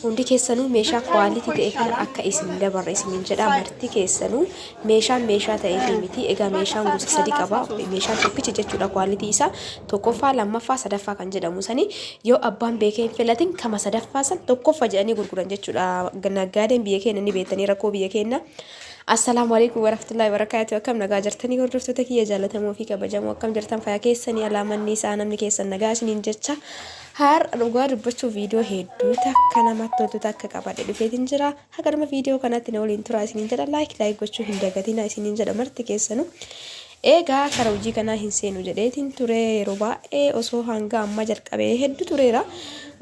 Hundi keessanuu meeshaa quality ta'e kana akka isin dabarre isiniin jedha. Marti keessanuu meeshaa ta'ee fi miti. Egaa meeshaan gosa sadi qaba. Meeshaan tokkichi jechuudha quality isaa tokkoffaa, lammaffaa, sadaffaa kan jedhamu sani yoo abbaan beekee hin filatin kama sadaffaa san tokkoffaa jedhanii gurguran jechuudha. Naggaadeen biyya keenya ni beektanii rakkoo biyya keenya. Assalamu alaikum warahmatullahi wabarakatuh. Akkam nagaa jirtanii hordoftoota kiyya jaallatamoo fi kabajamoo akkam jirtan fayyaa keessanii alaamanni isaa namni keessan nagaa isiniin jecha har dhugaa dubbachuu viidiyoo hedduu takka namatti toltu takka qabadhe dhufeetiin jira. Hagaduma viidiyoo kanatti na waliin turaa isiniin jedha like gochuu hin dagatina isiniin jedha marti keessanuu. Egaa kara hojii kanaa hin seenu jedheetiin ture yeroo baay'ee osoo hanga amma jalqabee hedduu tureera.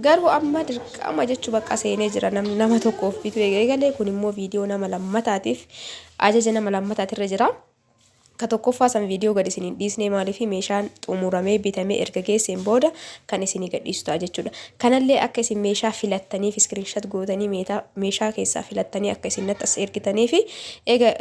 Garuu amma dirqama jechuu bakka seenee jira nama tokkoof bitu eegalee kun immoo viidiyoo nama lammataatiif ajaja nama lammataatirra jira. Ka tokkoffaa san viidiyoo gad isiniin dhiisnee maaliif meeshaan xumuramee bitamee erga geesseen booda kan isinii gadhiistu ta'a jechuudha. Kanallee akka isin meeshaa filattaniif screenshot gootanii meeshaa keessaa filattanii akka isin natti as ergitanii fi eega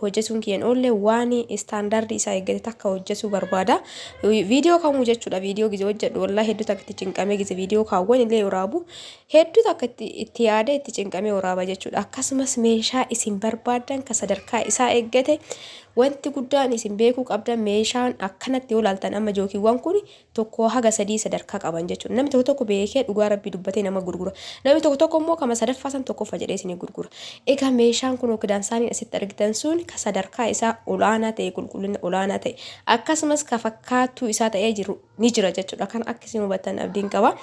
hojjetuun kiyyan oolle waan istaandaardii isaa eeggate takka hojjetuu barbaada. Viidiyoo kamuu jechuudha. Viidiyoo gizee hojjedhu wallaahi hedduu takka itti cinqamee gizee viidiyoo kaawwan illee waraabu hedduu takka itti yaadee itti cinqamee waraaba jechuudha. Akkasumas meeshaa isin barbaadan ka sadarkaa isaa eeggate wanti guddaan isin beekuu qabdan meeshaan akkanatti yoo laaltan amma jookiiwwan kun tokko haga sadii sadarkaa qaban jechuudha. Namni tokko beekee dhugaa rabbii dubbatee nama gurgura. Namni tokko immoo kama sadaffaa san tokkoffaa jedhee isin gurgura. Egaa meeshaan kun okkidaan isaanii asitti argitan sun ka sadarkaa isaa olaanaa ta'e qulqullina olaanaa ta'e akkasumas ka fakkaattuu isaa ta'ee jiru ni jira jechuudha. Kan akka isin hubattan abdiin qaba.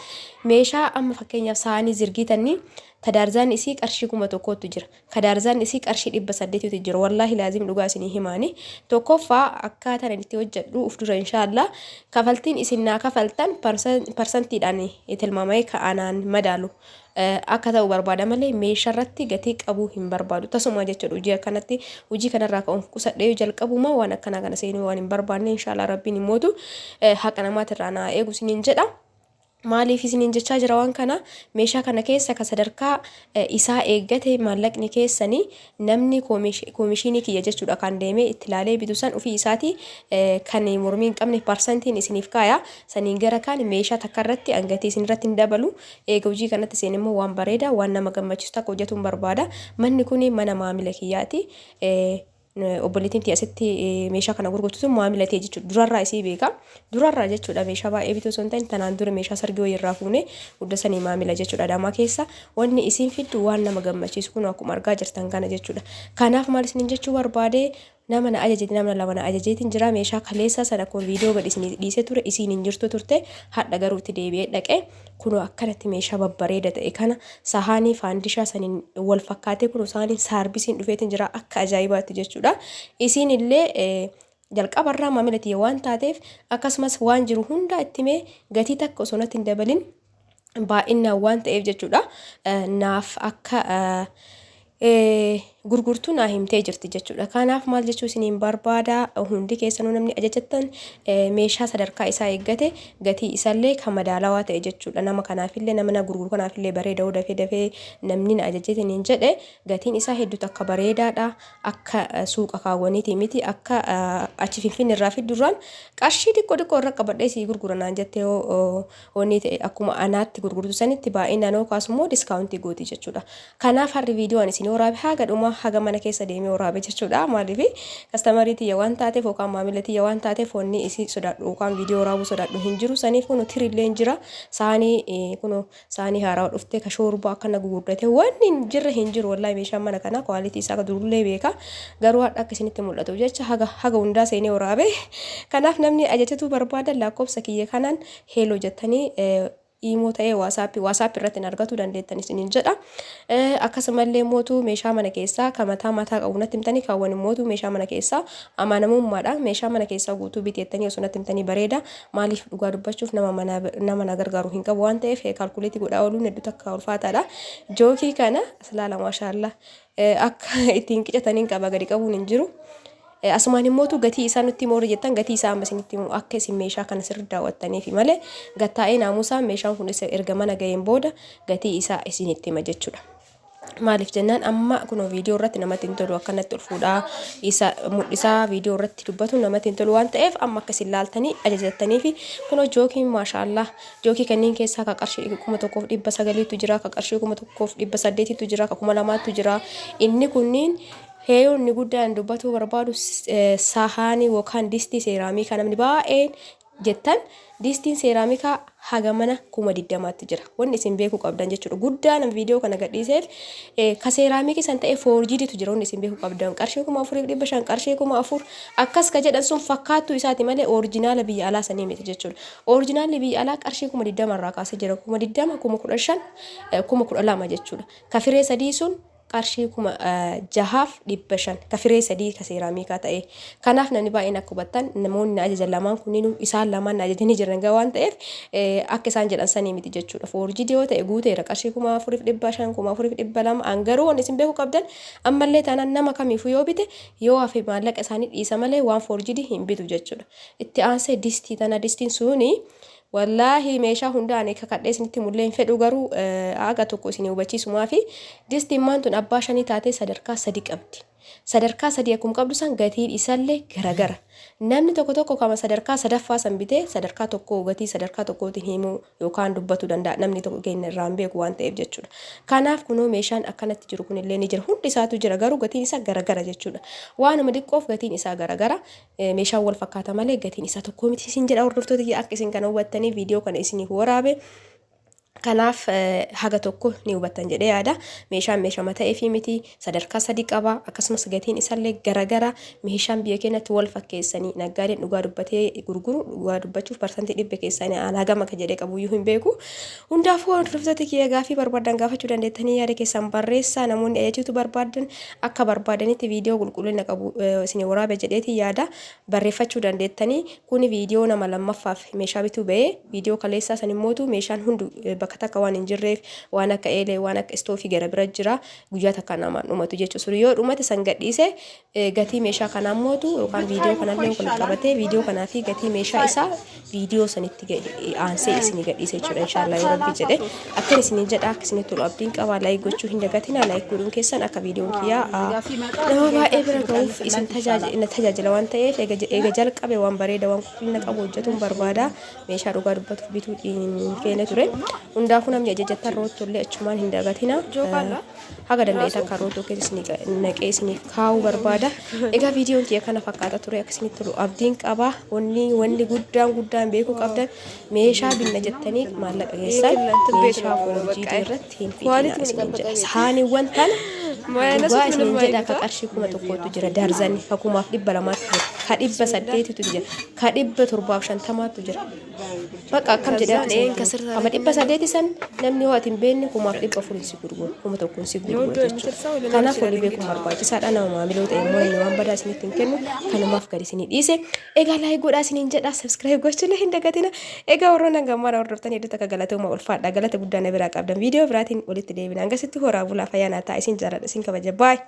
Meeshaa amma fakkeenyaaf saanii zirgitanii Kadaarzaan isii qarshii 1,000tu jira. Kadaarzaan isii qarshii 800tu jira. Wallahi laazim dhugaa isinii himaani. Tokkoffaa akkaataan itti hojjedhu uf dura inshallah kafaltiin isin naa kafaltan parsantiidhaan tilmaamee ka'anaan madaalu akka ta'u barbaada malee meeshaa irratti gatii qabuu hin barbaadu. Tasuma jechuudha hojii akkanatti hojii kanarraa ka'uun qusadhee jalqabuma waan akkanaa kana seenuu waan hin barbaanne inshallah rabbiin himmootu haqa namaatirraa naa eegu isiniin jedha. Maaliif isiniin jechaa jira waan kana meeshaa kana keessa ka sadarkaa isaa eeggate maallaqni keessanii namni koomishinii kiyya jechuudha kan deemee itti ilaalee bitu san ofii isaati kan mormii hin qabne parsantiin isiniif kaaya saniin gara kaan meeshaa takka irratti angatii isin irratti hin dabalu. Eega hojii kanatti seen immoo waan bareeda waan nama gammachiisu takka hojjetuun barbaada. Manni kun mana maamila kiyyaati. Obboleettiin asitti meeshaa kana gurgurtu sun maamila ta'e jechuudha. Durarraa isii beeka. Durarraa jechuudha meeshaa baay'ee bituu osoo hin ta'in tanaan dura meeshaa sargii wayirraa fuunee gudda sanii maamila jechuudha. Adaamaa keessa wanni isiin fiddu waan nama gammachiisu kun akkuma argaa jirtan kana jechuudha. Kanaaf maal isiniin jechuu barbaade nama na ajajeetiin nama lama na ajajeetiin jira meeshaa kaleessa sana kun viidiyoo gad isin dhiisee ture isiin hin jirtu turte hadha garuu itti deebi'ee dhaqee kun akkanatti meeshaa babbareeda ta'e kana sahaanii faandishaa saniin wal fakkaatee kun sahaanii saarbisiin dhufeetiin jira akka ajaa'ibaatti jechuudha. Isiin illee jalqabarraa maamilati waan taateef akkasumas waan jiru hunda itti mee gatii takka osoo natti hin dabalin baay'inaan waan ta'eef jechuudha. Naaf akka gurgurtuu naa himtee jirti jechuudha. Kanaaf maal jechuu isiniin barbaada hundi keessanuu namni ajajattan meeshaa sadarkaa isaa eeggate gatii isaallee kan madaalawaa ta'e jechuudha. Nama kanaafillee nama na gurguru kanaafillee bareeda dafee namni na ajajeetiniin jedhe gatiin isaa hedduu akka bareedaadha. Akka suuqa kaawwaniiti miti akka achi finfinne irraa fiddurraan qarshii xiqqoo irra qabadhee si gurguranaan jettee onni ta'e akkuma anaatti gurgurtu sanitti baay'inaan kaasummoo diskaawuntii gooti jechuudha. Kanaaf harri viidiyoon isin waraabe haga dhuma haga mana keessa deemee waraabe jechuudha. Maaliif kastamariitii waan taateef yookaan maamilatii waan taateef wanni isii sodaadhu yookaan viidiyoo waraabuu sodaadhu hin jiru. Saniif kun tirillee hin jira. Saanii haaraa dhuftee ka shoorbaa akkana gurguddate wanni hin jirre hin jiru. Wallahi meeshaan mana kana kwaalitii isaa durullee beeka. Garuu hadha akka isinitti mul'atu jecha haga hundaa seenee waraabe. Kanaaf namni ajajatuu barbaadan lakkoofsa kiyya kanaan heeloo jettanii imo ta'ee WhatsApp irratti argatu dandeettan isiniin jedha. Akkasumallee mootu meeshaa mana keessaa kamataa mataa qabu natti himtanii kaawwan mootu meeshaa mana keessaa amanamummaadha. Meeshaa mana keessaa guutuu biteettanii osoo natti himtanii bareeda. Maaliif dhugaa dubbachuuf nama na gargaaru hin qabu waan ta'eef kaalkuleetii godhaa ooluun hedduu takka ulfaataadha. Jookii kana aslaala maashaallah akka ittiin qicataniin qaba gadi qabuun hin jiru. Asumaan immoo gatii isaa nutti moora jettan gatii isaa amma isinitti himu akka isin meeshaa kana sirri daawwattaniif malee gattaa'ee naamusaan meeshaan kun erga mana ga'een booda gatii isaa isinitti hima jechuudha. maaliif jennaan amma kunoo viidiyoo irratti namatti hin tolu akkanatti ol fuudhaa isa mul'isaa viidiyoo irratti dubbatu namatti hin tolu waan ta'eef amma akkas ilaaltanii ajajattanii fi kunoo jookiin maashaallah jookii kanneen keessaa ka qarshii 1900 jira ka qarshii 1800 jira ka 2000 jira inni kunniin heeyoon ni guddaan dubbatu barbaadu sahaanii yookaan distii seeraamikaa namni baay'een jettan distiin seeraamikaa haga mana 20 jira wanni isin beeku qabdan jechuudha guddaan viidiyoo kana gadhiiseef ka seeraamikii san ta'e foorjiiditu jira wanni isin beeku qabdan qarshii 4500 qarshii 4000 akkas ka jedhan sun fakkaattuu isaati malee orijinaala biyya alaa sanii miti jechuudha orijinaalli biyya alaa qarshii 20 irraa kaasee jira 20 15 12 jechuudha ka firee sadii sun qarshii 6,500 ka firee sadii ka seeraamikaa ta'e kanaaf namni baay'een akka hubattan namoonni ajajan lamaan kunniin isaan lamaan ajajanii jiran waan ta'eef akka isaan jedhan sanii miti jechuudha foorjidii yoo ta'e guuteera qarshii 4,500 4,200 angaruu waan isin beeku qabdan ammallee taanaan nama kamiifuu yoo bite yoo hafe maallaqa isaanii dhiisa malee waan foorjidii hin bitu jechuudha itti aansee distii tana distiin suni wallahi meeshaa hundaan kakadhee isinitti mul'ee hin fedhu garuu aga tokko isin hubachiisumaa fi distiin maantun abbaa shanii taatee sadarkaa 3 qabdi sadarkaa 3 akkuma qabdu san gatiin isaallee garagara namni tokko kama sadarkaa 3ffaa san bitee sadarkaa tokko gatii sadarkaa tokkootiin himuu yookaan dubbatu danda'a namni tokko keenya irraan beeku waan ta'eef jechuudha kanaaf kunoo meeshaan akkanatti jiru kunillee ni jira hundi isaatu jira garuu gatiin isaa garagara jechuudha waanuma xiqqoof gatiin isaa garagara meeshaan wal fakkaata malee gatiin isaa tokko miti isin jedha hordoftoota akka isin kana hubattanii viidiyoo kana isiniif waraabe kanaaf haga tokko ni hubattan jedhee yaada meeshaan meeshama ta'ee fi miti sadarkaa 3 qaba akkasumas gatiin isaallee garagara meeshaan biyya keenyatti wal fakkeessanii naggaadeen dhugaa dubbatee gurguru dhugaa dubbachuuf parsantii 100 keessanii aanaa gama ka jedhee qabuyyuu hin beeku hundaafuu hordoftoota kiyya gaafii barbaadan gaafachuu dandeettanii yaada keessan barreessaa namoonni ajajachuu barbaadan akka barbaadanitti viidiyoo qulqullina qabu isin waraabe jedheeti yaada barreeffachuu dandeettanii kuni viidiyoo nama lammaffaaf meeshaa bituu ba'ee viidiyoo kaleessaa san immootu meeshaan hundu bakka takka waan hin jirreef waan akka eelee waan akka istoofii gara bira jira guyyaa takka namaan dhumatu jechuudha yoo dhumate san gadhiise gatii meeshaa kanaa mootu yookaan viidiyoo kanallee wal qabatee viidiyoo kanaa fi gatii meeshaa isaa viidiyoo sanitti aansee isinii gadhiise jechuudha inshallah yoo rabbi jedhe akka isinii jedha akka isinii tolu abdiin qaba laayik gochuu hin dagatina laayik godhuun keessan akka viidiyoon kiyyaa nama baay'ee bira ga'uuf isin tajaajila waan ta'eef eega jalqabe waan bareeda waan qulqullina qabu hojjetuun barbaada meeshaa dhugaa dubbatuuf bituu keenya ture hundaafuu namni ajajattan rootollee achumaan hin dagatina haga danda'e takka rootoo keessa naqee isiniif kaa'uu barbaada egaa viidiyoon kiyya kana fakkaata ture akka isinitti tolu abdiin qaba wanni guddaan beekuu qabdan meeshaa binna jettanii maallaqa keessan meeshaa foorjiidii irratti hin fiitinaa isiniin jedha sahaaniiwwan tana dhugaa isiniin jedha ka qarshii 1,000tu jira darzanii ka 200 ka 800tu jira ka 750tu jira bakka akkam jedhan kama 800 san namni yoo atin beenne 400 si gurguru 1,000 si gurguru jechuudha kanaaf walii beekuun barbaachisaadha nama maamiloota immoo inni waan badaa isinitti hin kennu kanumaaf gadi isinii dhiise egaa laayik godhaa isiniin jedha sabskiraayib gochuullee hin dagatina egaa warroon hangammaadha hordoftan hedduu takka galatooma ulfaadha galata guddaa na biraa qabdan viidiyoo biraatiin walitti deebina hangasitti horaa bulaa fayyaanaa ta'a isin jaalladha isin kabaja baay